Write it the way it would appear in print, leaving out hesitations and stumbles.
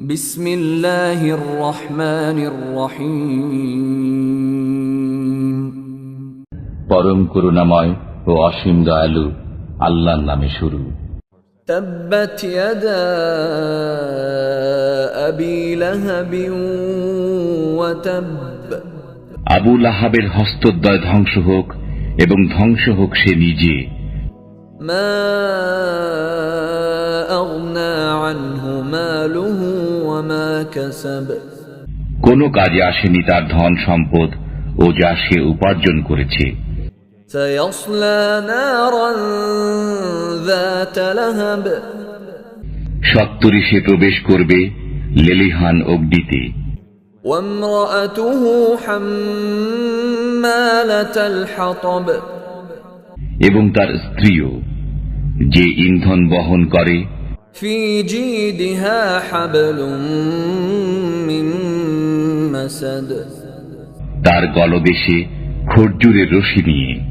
বিসমিল্লাহির রহমানির রহিম। পরম করুণাময় ও অসীম দয়ালু আল্লাহর নামে শুরু। তাব্বাত ইয়াদা আবি লাহাবিন ওয়া তাব। আবু লাহাবের হস্তদ্বয় ধ্বংস হোক এবং ধ্বংস হোক সে নিজে। মা আগনা আনহু মালুহু ওয়া মা কাসাব। কোনো কাজে আসেনি তার ধন সম্পদ ও যা সে উপার্জন করেছে। সায়াসলা নারান যাত লাহাব। সত্তরই সে প্রবেশ করবে লেলিহান অগ্নিতে। ওয়ামরাআতুহু হাম্মালাতাল হাতাব। এবং তার স্ত্রীও, যে ইন্ধন বহন করে। ফি জিদিহা হাবলুম মিন মাসাদ। তার গলদেশে খর্জুরের রশি নিয়ে।